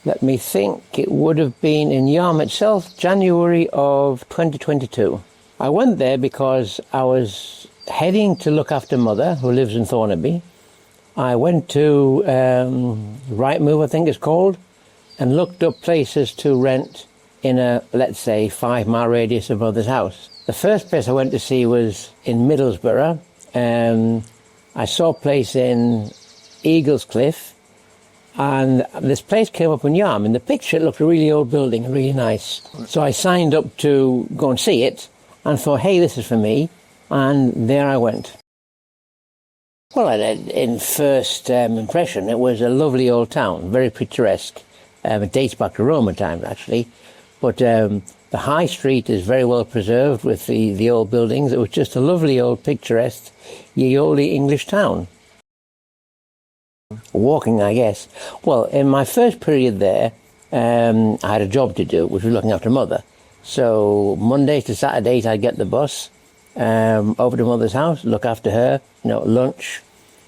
Let me think, it would have been in Yarm itself, January of 2022. I went there because I was heading to look after Mother, who lives in Thornaby. I went to Rightmove, I think it's called, and looked up places to rent in a, let's say, 5-mile radius of Mother's house. The first place I went to see was in Middlesbrough. I saw a place in Eaglescliffe, and this place came up in Yarm. In the picture, it looked a really old building, really nice. So I signed up to go and see it, and thought, hey, this is for me, and there I went. Well, in first impression, it was a lovely old town, very picturesque. It dates back to Roman times, actually. But the high street is very well preserved with the old buildings. It was just a lovely old picturesque, ye olde English town. Walking, I guess. Well, in my first period there, I had a job to do, which was looking after Mother. So Mondays to Saturdays, I'd get the bus over to Mother's house, look after her, lunch,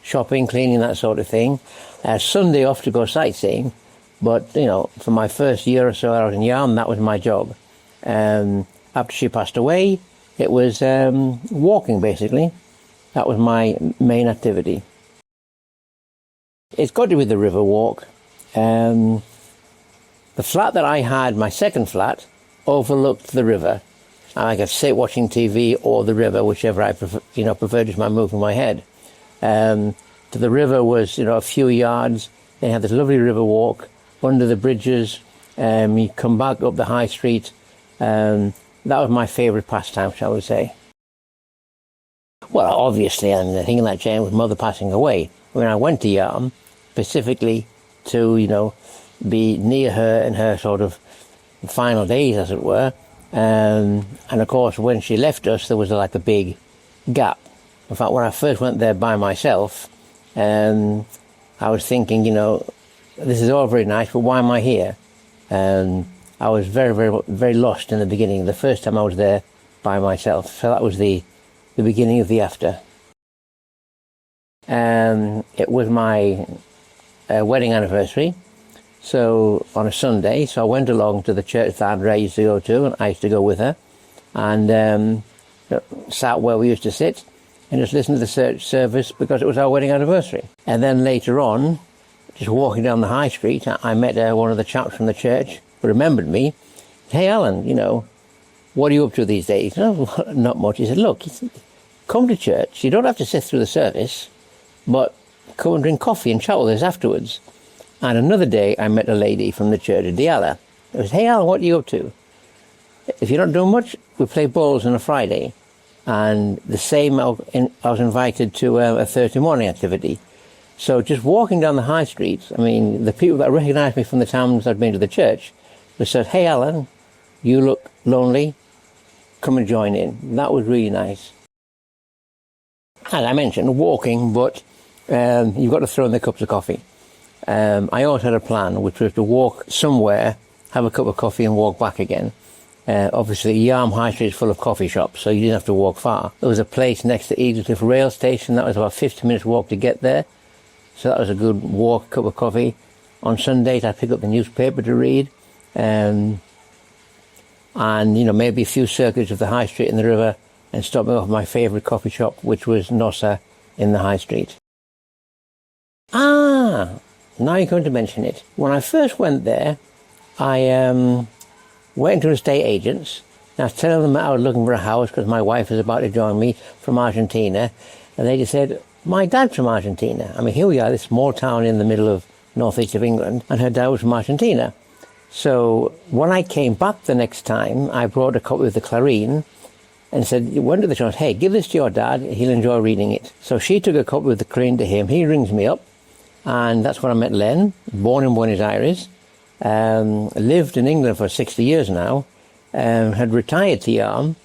shopping, cleaning, that sort of thing. Sunday off to go sightseeing. But, for my first year or so out in Yarm, that was my job. After she passed away, it was walking, basically. That was my main activity. It's got to be the river walk. The flat that I had, my second flat, overlooked the river. I could sit watching TV or the river, whichever I preferred, just my moving my head. To the river was, a few yards. They had this lovely river walk under the bridges. You come back up the high street. That was my favourite pastime, shall we say. Well, obviously, and the thing in that chain was Mother passing away. When I went to Yarm, specifically to, be near her in her sort of final days, as it were. And of course, when she left us, there was like a big gap. In fact, when I first went there by myself, I was thinking, this is all very nice, but why am I here? I was very, very, very lost in the beginning, the first time I was there by myself. So that was the beginning of the after. It was my wedding anniversary, so on a Sunday, so I went along to the church that Andrea used to go to, and I used to go with her, and sat where we used to sit, and just listened to the church service because it was our wedding anniversary. And then later on, just walking down the high street, I met one of the chaps from the church who remembered me. Hey, Alan, what are you up to these days? No, not much. He said, look, come to church. You don't have to sit through the service, but come and drink coffee and chat with us afterwards. And another day, I met a lady from the church at Diala. I said, hey, Alan, what are you up to? If you're not doing much, we play bowls on a Friday. And the same, I was invited to a Thursday morning activity. So just walking down the high streets, the people that recognised me from the towns I'd been to the church, they said, hey, Alan, you look lonely, come and join in. That was really nice. As I mentioned, walking, but you've got to throw in the cups of coffee. I always had a plan, which was to walk somewhere, have a cup of coffee and walk back again. Obviously, Yarm High Street is full of coffee shops, so you didn't have to walk far. There was a place next to Eaglescliffe rail station. That was about 50 minutes walk to get there. So that was a good walk, cup of coffee. On Sundays, I'd pick up the newspaper to read. And maybe a few circuits of the high street and the river, and stopping off my favourite coffee shop, which was Nossa in the high street. Now you're going to mention it. When I first went there, I went to an estate agents, and I was telling them that I was looking for a house because my wife was about to join me from Argentina, and they just said, my dad's from Argentina. Here we are, this small town in the middle of northeast of England, and her dad was from Argentina. So when I came back the next time, I brought a copy of the Clarín and said, went to the church, hey, give this to your dad, he'll enjoy reading it. So she took a copy of the Clarín to him, he rings me up, and that's when I met Len, born in Buenos Aires, lived in England for 60 years now, had retired to Yarm,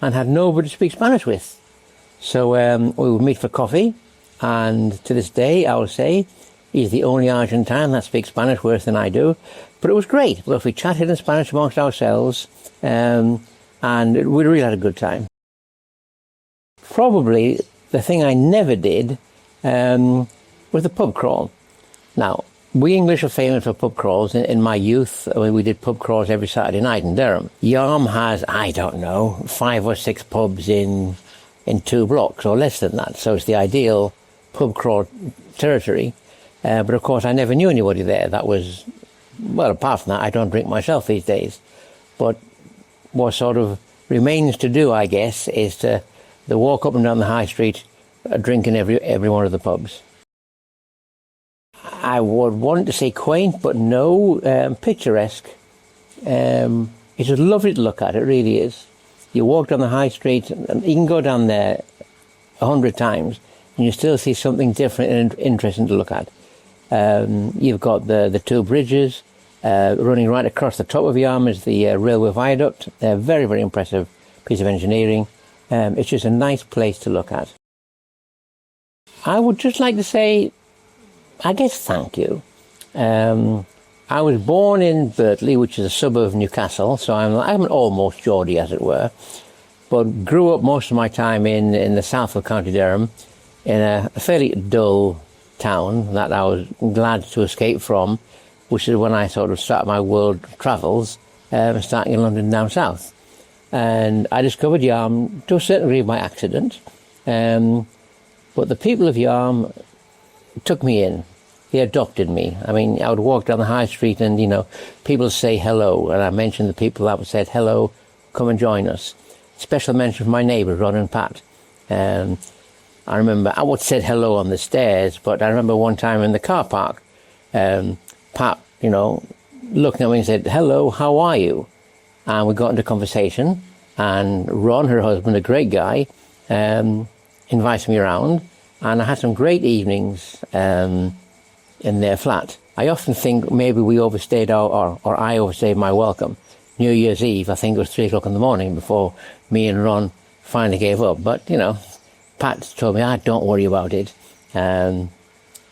and had nobody to speak Spanish with. So we would meet for coffee, and to this day, I will say, he's the only Argentine that speaks Spanish worse than I do. But it was great, because we chatted in Spanish amongst ourselves, and we really had a good time. Probably the thing I never did was the pub crawl. Now, We English are famous for pub crawls. In my youth, we did pub crawls every Saturday night in Durham. Yarm has, I don't know, 5 or 6 pubs in 2 blocks or less than that. So it's the ideal pub crawl territory. But of course, I never knew anybody there. That was, well, apart from that, I don't drink myself these days. But what sort of remains to do, I guess, is to walk up and down the high street, drinking every one of the pubs. I would want to say quaint, but no, picturesque. It's just lovely to look at, it really is. You walk down the high street, and you can go down there 100 times, and you still see something different and interesting to look at. You've got the 2 bridges, running right across the top of Yarm is the railway viaduct. Very, very impressive piece of engineering. It's just a nice place to look at. I would just like to say, I guess, thank you. I was born in Birtley, which is a suburb of Newcastle, so I'm an almost Geordie, as it were, but grew up most of my time in the south of County Durham, in a fairly dull town that I was glad to escape from, which is when I sort of started my world travels, starting in London down south. And I discovered Yarm to a certain degree by accident, but the people of Yarm took me in. They adopted me. I mean, I would walk down the high street and, people say hello, and I mentioned the people that would say, hello, come and join us. Special mention for my neighbours, Ron and Pat. I remember, I would say hello on the stairs, but I remember one time in the car park, Pat, looking at me and said, hello, how are you? And we got into conversation, and Ron, her husband, a great guy, invited me around, and I had some great evenings in their flat. I often think maybe we overstayed or I overstayed my welcome. New Year's Eve, I think it was 3 o'clock in the morning before me and Ron finally gave up. But, Pat told me, don't worry about it.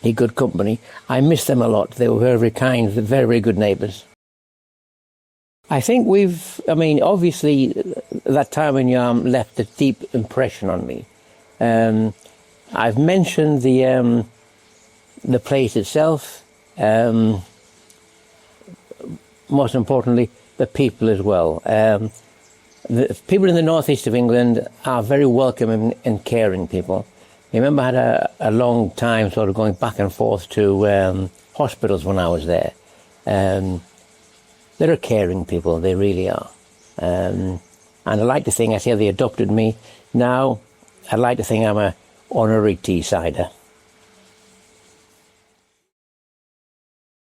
He good company. I miss them a lot. They were very, very kind, very, very good neighbours. I think obviously that time in Yarm left a deep impression on me. I've mentioned the place itself, most importantly, the people as well. The people in the northeast of England are very welcoming and caring people. I remember I had a long time sort of going back and forth to hospitals when I was there. They're caring people, they really are. And I like to think, I say they adopted me. Now, I'd like to think I'm a honorary Teessider.